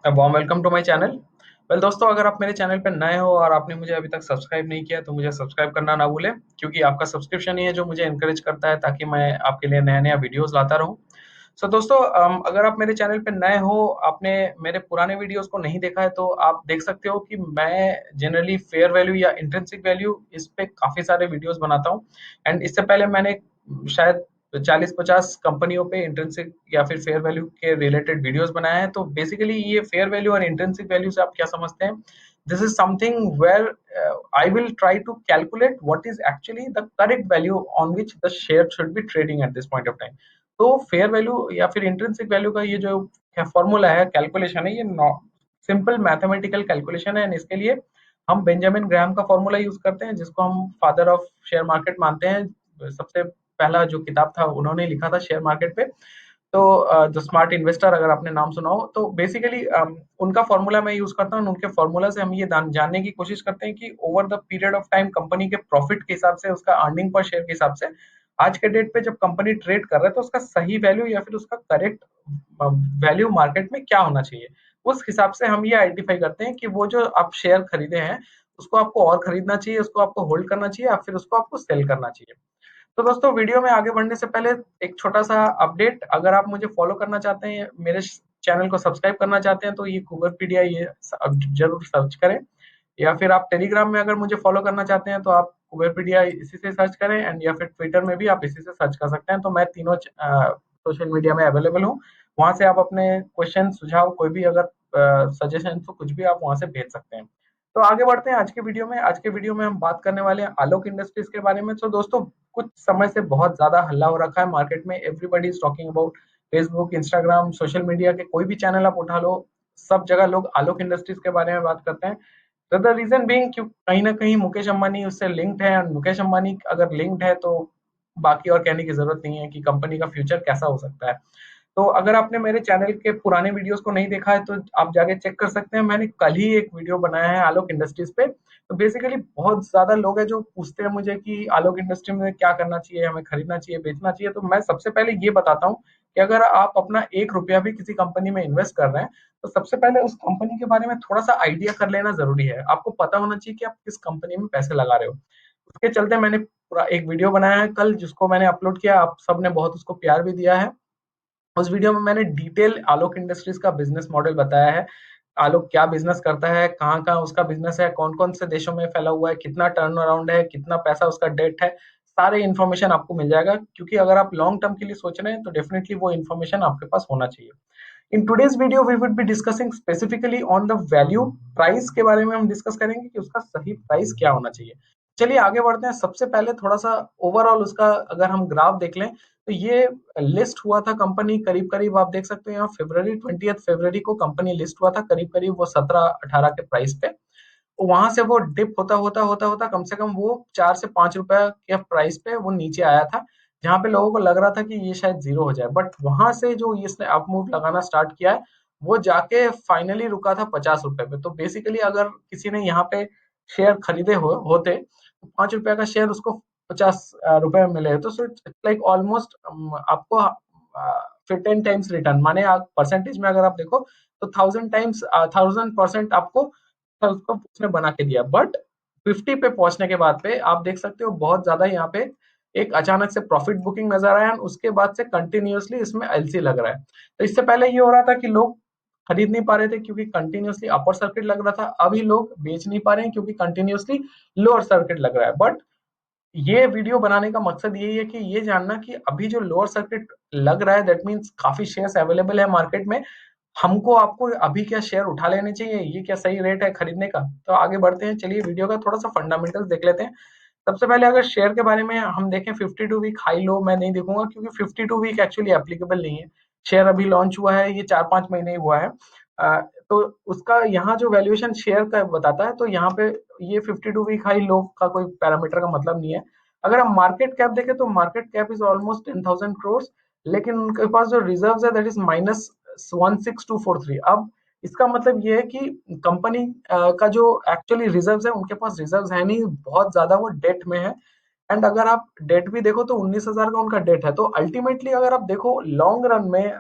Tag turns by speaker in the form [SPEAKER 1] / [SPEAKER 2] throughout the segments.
[SPEAKER 1] Warm welcome to my channel. दोस्तों, अगर आप मेरे चैनल पर नए हो और आपने मुझे अभी तक सब्सक्राइब नहीं किया तो मुझे सब्सक्राइब करना ना भूलें, क्योंकि आपका सब्सक्रिप्शन ही है जो मुझे एनकरेज करता है ताकि मैं आपके लिए नया-नया वीडियोस लाता रहूं। दोस्तों, अगर आप मेरे चैनल पे नए हो, आपने मेरे पुराने वीडियोस को नहीं देखा है तो आप देख सकते हो कि मैं जनरली फेयर वैल्यू या इंट्रिंसिक वैल्यू इस पे काफ़ी सारे वीडियोस बनाता हूँ। एंड इससे पहले मैंने शायद 40-50 कंपनियों पे इंट्रिंसिक या फिर फेयर वैल्यू के रिलेटेड वीडियोस बनाए हैं। तो बेसिकली ये फेयर वैल्यू और इंट्रिंसिक वैल्यू से आप क्या समझते हैं? This is something where I will try to calculate what is actually the correct value on which the share should be trading at this point of time. तो fair value या फिर intrinsic value का ये जो formula है, calculation है, ये simple mathematical calculation है। एंड इसके लिए हम बेंजामिन ग्राहम का फॉर्मूला यूज करते हैं, जिसको हम फादर ऑफ शेयर मार्केट मानते हैं। सबसे पहला जो किताब था उन्होंने लिखा था शेयर मार्केट पे। तो द स्मार्ट इन्वेस्टर, अगर आपने नाम सुना हो, तो बेसिकली उनका फॉर्मूला मैं यूज करता हूँ। उनके फॉर्मूला से हम ये जानने की कोशिश करते हैं कि over the period of time company के प्रॉफिट के हिसाब से, उसका अर्निंग पर शेयर के हिसाब से, आज के डेट पे जब कंपनी ट्रेड कर रहा है तो उसका सही वैल्यू या फिर उसका करेक्ट वैल्यू मार्केट में क्या होना चाहिए। उस हिसाब से हम ये आइडेंटिफाई करते हैं कि वो जो आप शेयर खरीदे हैं उसको आपको और खरीदना चाहिए, उसको आपको होल्ड करना चाहिए या फिर उसको आपको सेल करना चाहिए। तो दोस्तों, वीडियो में आगे बढ़ने से पहले एक छोटा सा अपडेट। अगर आप मुझे फॉलो करना चाहते हैं, मेरे चैनल को सब्सक्राइब करना चाहते हैं, तो ये कुबरपीडिया ये जरूर सर्च करें। या फिर आप टेलीग्राम में अगर मुझे फॉलो करना चाहते हैं तो आप कुबरपीडिया इसी से सर्च करें। एंड या फिर ट्विटर में भी आप इसी से सर्च कर सकते हैं। तो मैं तीनों सोशल मीडिया में अवेलेबल हूँ। वहां से आप अपने क्वेश्चन, सुझाव, कोई भी अगर सजेशन, तो कुछ भी आप वहां से भेज सकते हैं। तो आगे बढ़ते हैं आज के वीडियो में। आज के वीडियो में हम बात करने वाले हैं आलोक इंडस्ट्रीज के बारे में। तो दोस्तों, कुछ समय से बहुत ज्यादा हल्ला हो रखा है मार्केट में। Everybody is talking about Facebook, Instagram, social media के कोई भी चैनल आप उठा लो, सब जगह लोग आलोक इंडस्ट्रीज के बारे में बात करते हैं। तो द रीजन बीइंग, क्यों कहीं ना कहीं मुकेश अंबानी उससे लिंक्ड है। और मुकेश अंबानी अगर लिंक्ड है तो बाकी और कहने की जरूरत नहीं है कि कंपनी का फ्यूचर कैसा हो सकता है। तो अगर आपने मेरे चैनल के पुराने वीडियोस को नहीं देखा है तो आप जाके चेक कर सकते हैं। मैंने कल ही एक वीडियो बनाया है आलोक इंडस्ट्रीज पे। तो बेसिकली बहुत ज्यादा लोग हैं जो पूछते हैं मुझे कि आलोक इंडस्ट्री में क्या करना चाहिए, हमें खरीदना चाहिए, बेचना चाहिए। तो मैं सबसे पहले ये बताता हूँ कि अगर आप अपना 1 रुपया भी किसी कंपनी में इन्वेस्ट कर रहे हैं तो सबसे पहले उस कंपनी के बारे में थोड़ा सा आइडिया कर लेना जरूरी है। आपको पता होना चाहिए कि आप किस कंपनी में पैसे लगा रहे हो। उसके चलते मैंने पूरा एक वीडियो बनाया है कल, जिसको मैंने अपलोड किया। आप सबने बहुत उसको प्यार भी दिया है। उस वीडियो में मैंने डिटेल आलोक इंडस्ट्रीज का बिजनेस मॉडल बताया है। आलोक क्या बिजनेस करता है, कहाँ कहाँ उसका बिजनेस है, कौन कौन से देशों में फैला हुआ है, कितना टर्न अराउंड है, कितना पैसा उसका डेट है। सारे इन्फॉर्मेशन आपको मिल जाएगा, क्योंकि अगर आप लॉन्ग टर्म के लिए सोच रहे हैं तो डेफिनेटली वो इन्फॉर्मेशन आपके पास होना चाहिए। In today's video we would be discussing specifically on the value. Price के बारे में हम डिस्कस करेंगे कि उसका सही प्राइस क्या होना चाहिए। चलिए आगे बढ़ते हैं। सबसे पहले थोड़ा सा ओवरऑल उसका अगर हम ग्राफ देख लें तो ये लिस्ट हुआ था कंपनी करीब करीब, आप देख सकते हैं यहाँ फरवरी 20 फरवरी को कंपनी लिस्ट हुआ था, करीब करीब वो 17-18 के प्राइस पे। वहां से वो डिप होता होता होता होता कम से कम वो 4 से 5 रुपए के प्राइस पे वो नीचे आया था, जहां पे लोगों को लग रहा था कि ये शायद जीरो हो जाए। बट वहां से जो इसने अप मूव लगाना स्टार्ट किया है, वो जाके फाइनली रुका था 50 रुपए पे। तो बेसिकली अगर किसी ने यहाँ पे शेयर खरीदे होते तो 5 रुपए का शेयर उसको 50 रुपए में मिले, तो इट्स लाइक ऑलमोस्ट आपको फिर 10 टाइम्स रिटर्न, माने आप परसेंटेज में अगर आप देखो तो 1000 टाइम्स, 1000% आपको उसको उसने बना के दिया। बट 50 पे पहुंचने के बाद पे आप देख सकते हो बहुत ज्यादा यहाँ पे एक अचानक से प्रॉफिट बुकिंग नजर आया। उसके बाद से कंटिन्यूअसली इसमें एलसी लग रहा है। तो इससे पहले ये हो रहा था कि लोग खरीद नहीं पा रहे थे क्योंकि कंटिन्यूअसली अपर सर्किट लग रहा था। अभी लोग बेच नहीं पा रहे हैं क्योंकि कंटिन्यूअसली लोअर सर्किट लग रहा है। बट ये वीडियो बनाने का मकसद यही है कि ये जानना कि अभी जो लोअर सर्किट लग रहा है, दैट मीन्स काफी शेयर्स अवेलेबल है मार्केट में। हमको आपको अभी क्या शेयर उठा लेने चाहिए, ये क्या सही रेट है खरीदने का। तो आगे बढ़ते हैं, चलिए वीडियो का थोड़ा सा फंडामेंटल्स देख लेते हैं। सबसे पहले अगर शेयर के बारे में हम देखें, 52 वीक हाई लो मैं नहीं देखूंगा, क्योंकि 52 वीक एक्चुअली एप्लीकेबल नहीं है। शेयर अभी लॉन्च हुआ है, ये 4-5 महीने ही हुआ है। तो उसका यहाँ जो वैल्यूएशन शेयर का बताता है, तो यहाँ पे ये 52 वीक हाई लो का कोई पैरामीटर का मतलब नहीं है। अगर हम मार्केट कैप देखें तो market cap is almost 10,000 crore, लेकिन उनके पास जो रिजर्व है दैट इज -16,243। अब इसका मतलब ये है कि कंपनी का जो एक्चुअली रिजर्व्स है, उनके पास रिजर्व्स है नहीं, बहुत ज्यादा वो डेट में है। एंड अगर आप डेट भी देखो तो 19,000 का उनका डेट है। तो अल्टीमेटली अगर आप देखो लॉन्ग रन में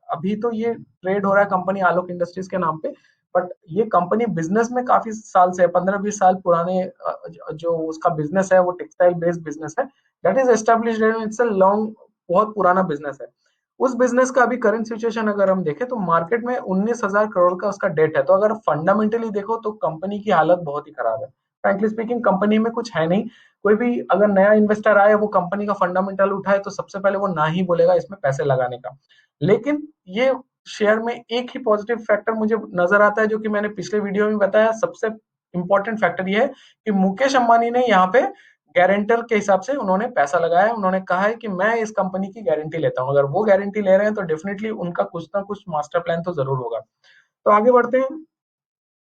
[SPEAKER 1] अभी तो ये ट्रेड हो रहा है कंपनी आलोक इंडस्ट्रीज के नाम पे, बट ये कंपनी बिजनेस में काफी साल से 15-20 साल पुराने जो उसका बिजनेस है वो टेक्सटाइल बेस्ड बिजनेस है, that is established and it's a long, बहुत पुराना बिजनेस है। उस बिजनेस का अभी करंट सिचुएशन अगर हम देखें तो मार्केट में 19,000 करोड़ का उसका डेट है। तो अगर फंडामेंटली देखो तो कंपनी की हालत बहुत ही खराब है। फ्रैंकली स्पीकिंग कंपनी में कुछ है नहीं। कोई भी अगर नया इन्वेस्टर आए वो कंपनी का फंडामेंटल उठाए तो सबसे पहले वो ना ही बोलेगा इसमें पैसे लगाने का। लेकिन ये शेयर में एक ही पॉजिटिव फैक्टर मुझे नजर आता है, जो कि मैंने पिछले वीडियो में बताया। सबसे इंपॉर्टेंट फैक्टर ये है कि मुकेश अंबानी ने यहाँ पे गारंटर के हिसाब से उन्होंने पैसा लगाया है। उन्होंने कहा है कि मैं इस कंपनी की गारंटी लेता हूँ। अगर वो गारंटी ले रहे हैं तो डेफिनेटली उनका कुछ ना कुछ मास्टर प्लान तो जरूर होगा। तो आगे बढ़ते हैं।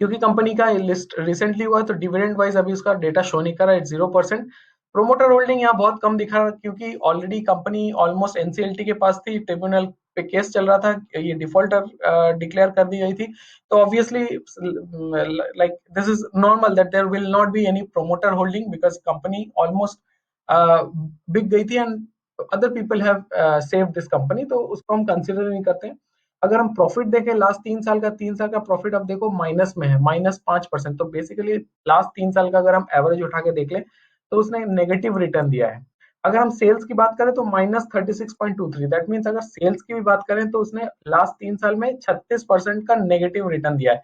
[SPEAKER 1] क्योंकि कंपनी का लिस्ट रिसेंटली हुआ है तो डिविडेंड वाइज अभी उसका डेटा शो नहीं कर रहा है, 0%। प्रोमोटर होल्डिंग यहाँ बहुत कम दिखा रहा है क्योंकि ऑलरेडी कंपनी ऑलमोस्ट एनसीएलटी के पास थी, ट्रिब्यूनल पे केस चल रहा था, ये डिफॉल्टर डिक्लेयर कर दी गई थी। तो obviously like this is normal that there will not be any promoter holding because company almost बिक गई थी and other people have save this company, तो उसको हम कंसिडर नहीं करते हैं। अगर हम प्रॉफिट देखें लास्ट 3 साल का, 3 साल का प्रॉफिट अब देखो माइनस में है, -5%। तो बेसिकली लास्ट 3 साल का अगर हम एवरेज उठा के देख लें तो उसने नेगेटिव रिटर्न दिया है। अगर हम सेल्स की बात करें तो -36.23, दैट मीन्स अगर सेल्स की भी बात करें तो उसने लास्ट 3 साल में 36% का नेगेटिव रिटर्न दिया है।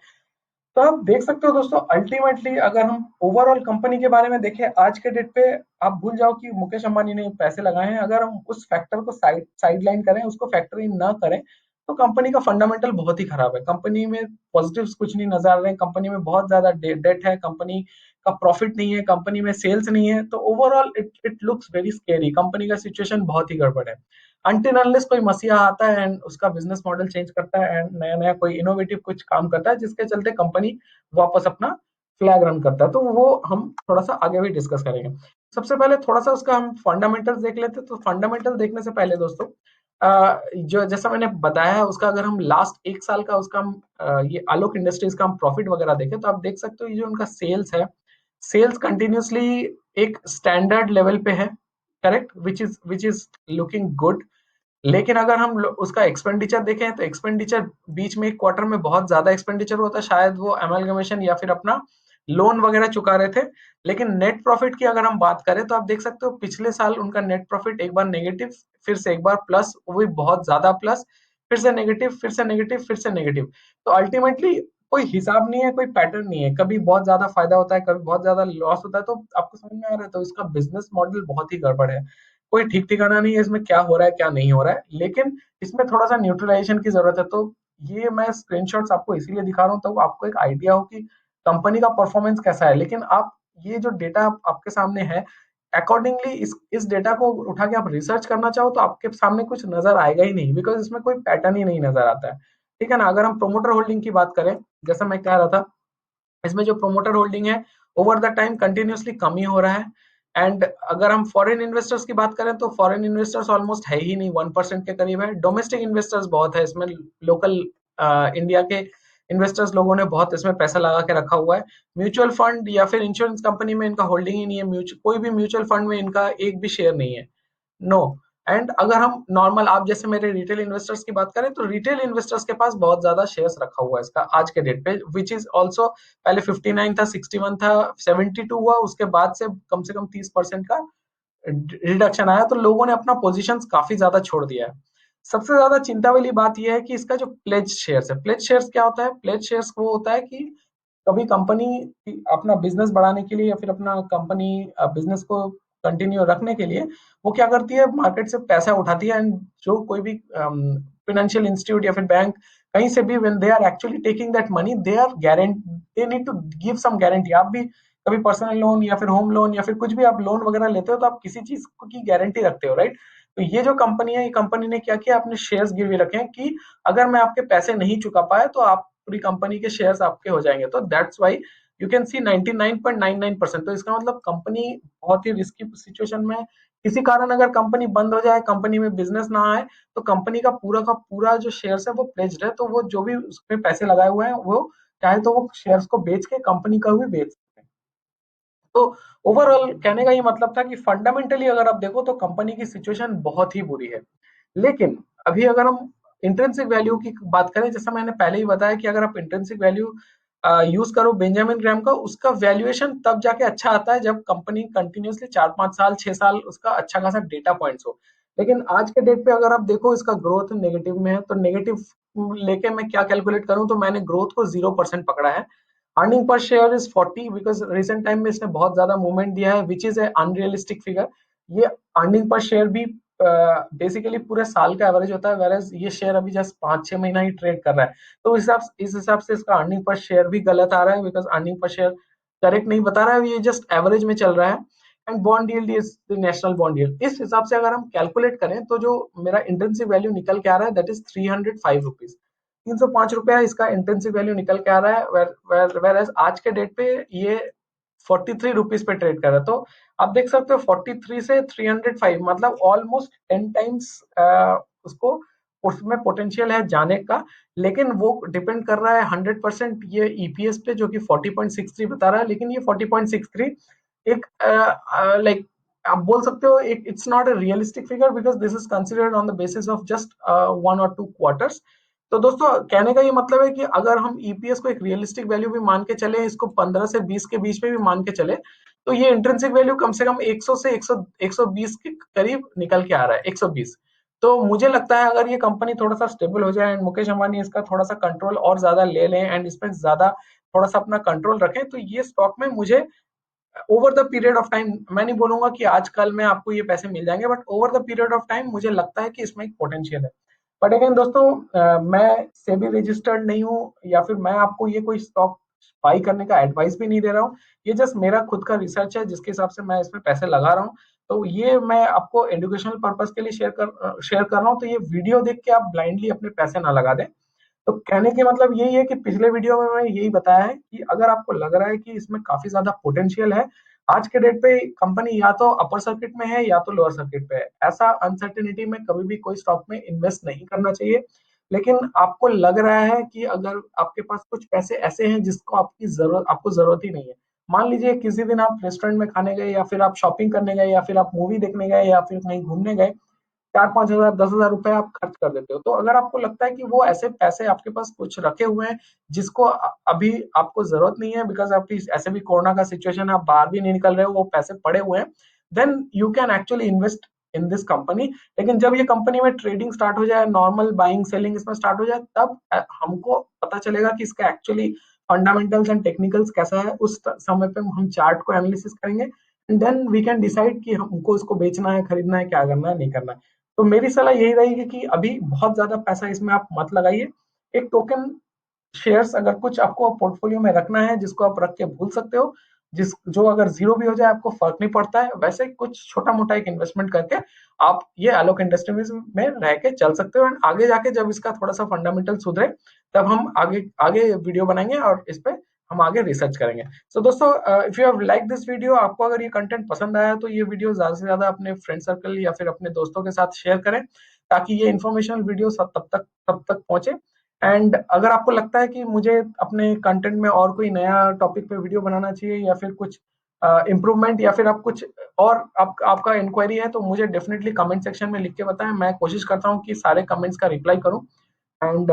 [SPEAKER 1] तो आप देख सकते हो दोस्तों, अल्टीमेटली अगर हम ओवरऑल कंपनी के बारे में देखें आज के डेट पे, आप भूल जाओ कि मुकेश अंबानी ने पैसे लगाए हैं। अगर हम उस फैक्टर को साइड लाइन करें, उसको फैक्टर इन ना करें, तो कंपनी का फंडामेंटल बहुत ही खराब है। कंपनी में पॉजिटिव्स कुछ नहीं नजर आ रहे हैं, कंपनी में बहुत ज्यादा डेट है, कंपनी का प्रॉफिट नहीं है, कंपनी में सेल्स नहीं है। तो overall it it looks very scary, company का सिचुएशन बहुत ही गड़बड़ है। अनटिल अनलेस कोई मसीहा आता है एंड उसका बिजनेस मॉडल चेंज करता है एंड नया नया कोई इनोवेटिव कुछ काम करता है जिसके चलते कंपनी वापस अपना फ्लैग रन करता है, तो वो हम थोड़ा सा आगे भी डिस्कस करेंगे। सबसे पहले थोड़ा सा उसका हम फंडामेंटल्स देख लेते हैं। तो फंडामेंटल देखने से पहले दोस्तों, जो जैसा मैंने बताया है उसका अगर हम लास्ट 1 साल का उसका हम ये आलोक इंडस्ट्रीज का हम प्रॉफिट वगैरह देखें तो आप देख सकते हो ये जो उनका सेल्स है, सेल्स कंटिन्यूअसली एक स्टैंडर्ड लेवल पे है, correct, which is looking good. लेकिन अगर हम उसका एक्सपेंडिचर देखें तो एक्सपेंडिचर बीच में एक क्वार्टर में बहुत ज्यादा एक्सपेंडिचर होता है, शायद वो एमलगमेशन या फिर अपना लोन वगैरह चुका रहे थे। लेकिन नेट प्रॉफिट की अगर हम बात करें तो आप देख सकते हो पिछले साल उनका नेट प्रॉफिट एक बार नेगेटिव, फिर से एक बार प्लस, वो भी बहुत ज्यादा प्लस, फिर से नेगेटिव, फिर से नेगेटिव, फिर से नेगेटिव। तो अल्टीमेटली कोई हिसाब नहीं है, कोई पैटर्न नहीं है, कभी बहुत ज्यादा फायदा होता है, कभी बहुत ज्यादा लॉस होता है। तो आपको समझ में आ रहा है, तो इसका बिजनेस मॉडल बहुत ही गड़बड़ है। कोई ठीक ठिकाना नहीं है इसमें क्या हो रहा है क्या नहीं हो रहा है, लेकिन इसमें थोड़ा सा न्यूट्रलाइजेशन की जरूरत है। तो ये मैं स्क्रीनशॉट्स आपको इसीलिए दिखा रहा हूँ तो आपको एक आइडिया हो कि कंपनी का परफॉर्मेंस कैसा है। लेकिन आप ये जो डेटा आपके सामने है, अकॉर्डिंगली इस डेटा को उठा के आप रिसर्च करना चाहो तो आपके सामने कुछ नजर आएगा ही नहीं, बिकॉज इसमें कोई पैटर्न ही नहीं नजर आता है। ठीक है ना। अगर हम प्रोमोटर होल्डिंग की बात करें, जैसा मैं कह रहा था, इसमें जो प्रोमोटर होल्डिंग है ओवर द टाइम कंटिन्यूअसली कम ही हो रहा है। एंड अगर हम फॉरेन इन्वेस्टर्स की बात करें तो फॉरेन इन्वेस्टर्स ऑलमोस्ट है ही नहीं, 1% के करीब है। डोमेस्टिक इन्वेस्टर्स बहुत है इसमें, लोकल इंडिया के इन्वेस्टर्स लोगों ने बहुत इसमें पैसा लगा के रखा हुआ है। म्यूचुअल फंड या फिर इंश्योरेंस कंपनी में इनका होल्डिंग ही नहीं है, कोई भी म्यूचुअल फंड में इनका एक भी शेयर नहीं है, नो। एंड अगर हम नॉर्मल आप जैसे मेरे रिटेल इन्वेस्टर्स की बात करें तो रिटेल इन्वेस्टर्स के पास बहुत ज्यादा शेयर्स रखा हुआ है इसका आज के डेट पे, विच इज ऑल्सो पहले 59 था, 61 था, 72 हुआ, उसके बाद से कम 30% का रिडक्शन आया। तो लोगों ने अपना पोजीशन काफी ज्यादा छोड़ दिया है। सबसे ज्यादा चिंता वाली बात यह है कि इसका जो प्लेज शेयर्स है, प्लेज शेयर्स क्या होता है? प्लेज शेयर्स वो होता है कि कभी कंपनी अपना बिजनेस बढ़ाने के लिए या फिर अपना कंपनी बिजनेस को कंटिन्यू रखने के लिए वो क्या करती है, मार्केट से पैसा उठाती है। एंड जो कोई भी फाइनेंशियल इंस्टीट्यूट या फिर बैंक कहीं से भी when they are actually taking that money, they need to give some guarantee. आप भी कभी पर्सनल लोन या फिर होम लोन या फिर कुछ भी आप लोन वगैरह लेते हो तो आप किसी चीज की गारंटी रखते हो, राइट? तो ये जो कंपनी है, ये कंपनी ने क्या किया, अपने शेयर्स गिरवी रखे हैं कि अगर मैं आपके पैसे नहीं चुका पाया तो आप पूरी कंपनी के शेयर्स आपके हो जाएंगे। तो that's why you can see 99.99%। तो इसका मतलब कंपनी बहुत ही रिस्की सिचुएशन में, किसी कारण अगर कंपनी बंद हो जाए, कंपनी में बिजनेस ना आए, तो कंपनी का पूरा जो शेयर्स है वो प्लेज्ड है। तो वो जो भी उसमें पैसे लगाए हुए हैं वो चाहे तो वो शेयर्स को बेच के कंपनी का भी बेच सकते हैं। तो ओवरऑल कहने का ये मतलब था कि फंडामेंटली अगर आप देखो तो कंपनी की सिचुएशन बहुत ही बुरी है। लेकिन अभी अगर हम इंट्रिंसिक वैल्यू की बात करें, जैसा मैंने पहले ही बताया कि अगर आप इंट्रिंसिक वैल्यू यूज करो बेंजामिन ग्राहम का, उसका वैल्यूएशन तब जाके अच्छा आता है जब कंपनी कंटिन्यूअसली 4-5 साल 6 साल उसका अच्छा खासा डेटा पॉइंट्स हो। लेकिन आज के डेट पे अगर आप देखो इसका ग्रोथ नेगेटिव में है, तो नेगेटिव लेके मैं क्या कैलकुलेट करूं, तो मैंने ग्रोथ को 0% पकड़ा है। Earning per share is 40, because recent time में इसने बहुत ज्यादा मूवमेंट दिया है, which is a unrealistic figure. ये अर्निंग पर शेयर भी बेसिकली पूरे साल का एवरेज होता है, वेरएज ये शेयर अभी जस्ट 5-6 महीना ही ट्रेड कर रहा है। तो इस हिसाब से इसका अर्निंग पर शेयर भी गलत आ रहा है, because earning per share correct नहीं बता रहा है, ये जस्ट एवरेज में चल रहा है। And bond yield is the national bond yield. इस हिसाब से अगर हम कैलकुलेट करें तो जो मेरा इंटेंसिव वैल्यू निकल के आ रहा है दैट इज 305 रुपीज। 305 रुपया इसका इंटेंसिव वैल्यू निकल के आ रहा है, वेर एज आज के डेट पे ये 43 रुपीज पे ट्रेड कर रहा है। तो आप देख सकते हो 43 से 305, मतलब ऑलमोस्ट 10 टाइम्स उसको उसमें पोटेंशियल है जाने का। लेकिन वो डिपेंड कर रहा है 100% ये ईपीएस पे, जो कि 40.63 बता रहा है। लेकिन ये 40.63 एक लाइक आप बोल सकते हो एक it's not a realistic figure, because this is considered on the basis of just 1 और 2 क्वार्टर्स। तो दोस्तों कहने का ये मतलब है कि अगर हम ईपीएस को एक रियलिस्टिक वैल्यू भी मान के चले, इसको 15 से 20 के बीच में भी मान के चले, तो ये इंट्रिंसिक वैल्यू कम से कम 100 से 120 के करीब निकल के आ रहा है, 120। तो मुझे लगता है अगर ये कंपनी थोड़ा सा स्टेबल हो जाए एंड मुकेश अंबानी इसका थोड़ा सा कंट्रोल और ज्यादा ले लें एंड इसमें ज्यादा थोड़ा सा अपना कंट्रोल रखें, तो ये स्टॉक में मुझे over the period of time, मैं नहीं बोलूंगा कि आज कल में आपको ये पैसे मिल जाएंगे, but over the period of time मुझे लगता है कि इसमें एक पोटेंशियल है। बट अगेन दोस्तों, मैं सेबी रजिस्टर्ड नहीं हूँ, या फिर मैं आपको ये कोई स्टॉक बाई करने का एडवाइस भी नहीं दे रहा हूँ। ये जस्ट मेरा खुद का रिसर्च है जिसके हिसाब से मैं इसमें पैसे लगा रहा हूँ। तो ये मैं आपको एजुकेशनल पर्पज के लिए शेयर कर रहा हूँ। तो ये वीडियो देख के आप ब्लाइंडली अपने पैसे ना लगा दें। तो कहने के मतलब यही है कि पिछले वीडियो में मैं यही बताया है कि अगर आपको लग रहा है कि इसमें काफी ज्यादा पोटेंशियल है, आज के डेट पे कंपनी या तो अपर सर्किट में है या तो लोअर सर्किट पे है, ऐसा अनसर्टेनिटी में कभी भी कोई स्टॉक में इन्वेस्ट नहीं करना चाहिए। लेकिन आपको लग रहा है कि अगर आपके पास कुछ पैसे ऐसे हैं जिसको आपको जरूरत ही नहीं है, मान लीजिए किसी दिन आप रेस्टोरेंट में खाने गए, या फिर आप शॉपिंग करने गए, या फिर आप मूवी देखने गए, या फिर कहीं घूमने गए, 4-5 हजार 10 हजार रुपए आप खर्च कर देते हो। तो अगर आपको लगता है कि वो ऐसे पैसे आपके पास कुछ रखे हुए हैं जिसको अभी आपको जरूरत नहीं है, बिकॉज आपकी ऐसे भी कोरोना का सिचुएशन है, आप बाहर भी नहीं निकल रहे हो, वो पैसे पड़े हुए हैं, then you can actually invest in this company. लेकिन जब ये कंपनी में ट्रेडिंग स्टार्ट हो जाए, नॉर्मल बाइंग सेलिंग इसमें स्टार्ट हो जाए, तब हमको पता चलेगा कि इसका एक्चुअली फंडामेंटल्स एंड टेक्निकल्स कैसा है। उस समय पे हम चार्ट को एनालिसिस करेंगे, and then we can decide कि हमको इसको बेचना है, खरीदना है, क्या करना है, नहीं करना है। तो मेरी सलाह यही रहेगी कि अभी बहुत ज्यादा पैसा इसमें आप मत लगाइए। एक टोकन शेयर्स अगर कुछ आपको पोर्टफोलियो में रखना है जिसको आप रख के भूल सकते हो, जिस जो अगर जीरो भी हो जाए आपको फर्क नहीं पड़ता है, वैसे कुछ छोटा मोटा एक इन्वेस्टमेंट करके आप ये आलोक इंडस्ट्रीज में रह के चल सकते हो। एंड आगे जाके जब इसका थोड़ा सा फंडामेंटल सुधरे, तब हम आगे आगे वीडियो बनाएंगे और इस पे हम आगे रिसर्च करेंगे। सो दोस्तों, if you have like this video, आपको अगर ये कंटेंट पसंद आया तो ये वीडियो ज्यादा से ज्यादा अपने फ्रेंड सर्कल या फिर अपने दोस्तों के साथ शेयर करें, ताकि ये इन्फॉर्मेशनल वीडियो तब तक पहुंचे। एंड अगर आपको लगता है कि मुझे अपने कंटेंट में और कोई नया टॉपिक पे वीडियो बनाना चाहिए, या फिर कुछ इम्प्रूवमेंट, या फिर आप कुछ और आपका इंक्वायरी है, तो मुझे डेफिनेटली कमेंट सेक्शन में लिख के बताएं। मैं कोशिश करता हूँ कि सारे कमेंट्स का रिप्लाई करूँ। And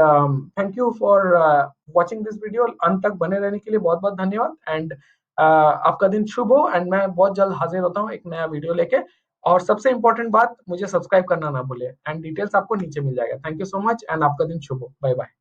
[SPEAKER 1] thank you for watching this video. अंत तक बने रहने के लिए बहुत बहुत धन्यवाद। एंड आपका दिन शुभ हो, एंड मैं बहुत जल्द हाजिर होता हूँ एक नया वीडियो लेके। और सबसे इंपॉर्टेंट बात, मुझे सब्सक्राइब करना ना भूले, एंड डिटेल्स आपको नीचे मिल जाएगा। Thank you so much, and आपका दिन शुभ हो। Bye bye.